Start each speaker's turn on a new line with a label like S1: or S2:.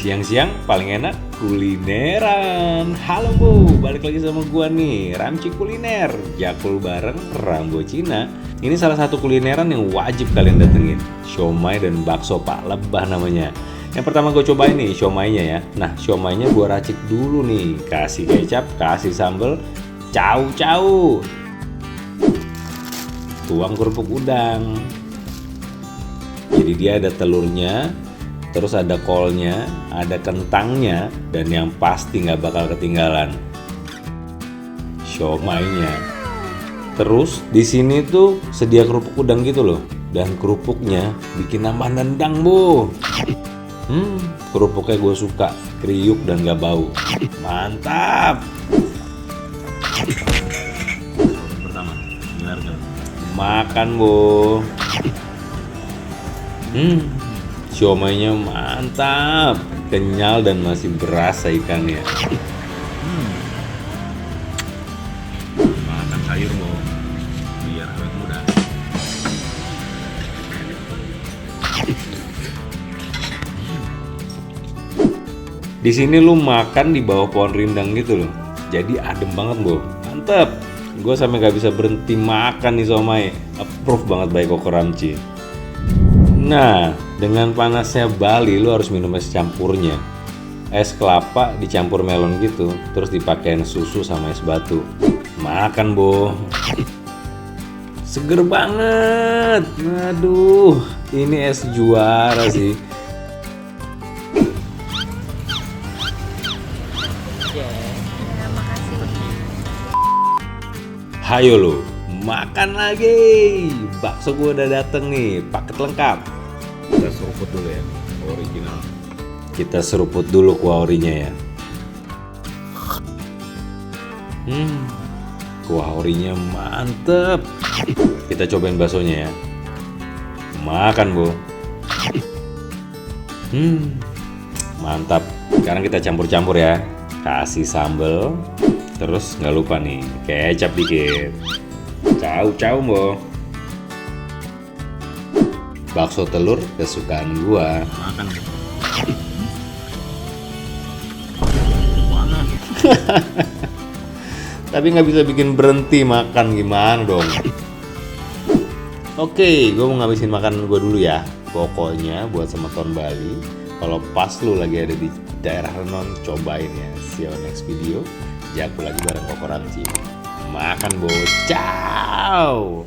S1: Siang-siang paling enak kulineran. Halo Bu, balik lagi sama gua nih, Ramci Kuliner, jakul bareng Rambo Cina. Ini salah satu kulineran yang wajib kalian datengin. Siomay dan bakso Pak Lebah namanya. Yang pertama gue cobain nih siomay-nya ya. Nah, siomay-nya gue racik dulu nih. Kasih kecap, kasih sambal, cau-cau. Tuang kerupuk udang. Jadi dia ada telurnya, terus ada kolnya, ada kentangnya, dan yang pasti nggak bakal ketinggalan siomaynya. Terus di sini tuh sedia kerupuk udang gitu loh, dan kerupuknya bikin nambah nendang Bu. Kerupuknya gue suka, kriuk dan gak bau. Mantap. Pertama, makan Bu. Siomaynya mantap, kenyal dan masih berasa ikannya. Makan sayur Bu, biar awet muda. Di sini lu makan di bawah pohon rindang gitu loh, jadi adem banget Bu, mantep. Gue sampai gak bisa berhenti makan nih siomay, approve banget by Koko Ramci. Nah, dengan panasnya Bali lu harus minum es campurnya. Es kelapa dicampur melon gitu, terus dipakein susu sama es batu. Makan Bu. Seger banget. Aduh, ini es juara sih. Hayo lo, makan lagi. Bakso gue udah dateng nih, paket lengkap. Kita seruput dulu ya, original. Kita seruput dulu kuah orinya ya. Kuah orinya mantep. Kita cobain baksonya ya. Makan Bu. Mantap. Sekarang kita campur-campur ya. Kasih sambal. Terus nggak lupa nih, kecap dikit. Cau-cau Bu. Bakso telur kesukaan gua. Makan. Tapi nggak bisa bikin berhenti makan, gimana dong? Oke, gue mau ngabisin makanan gue dulu ya. Pokoknya buat semeton Bali, kalau pas lu lagi ada di daerah Renon, cobain ya. See you next video. Jago lagi bareng Koko Ramci. Makan Bu. Ciao.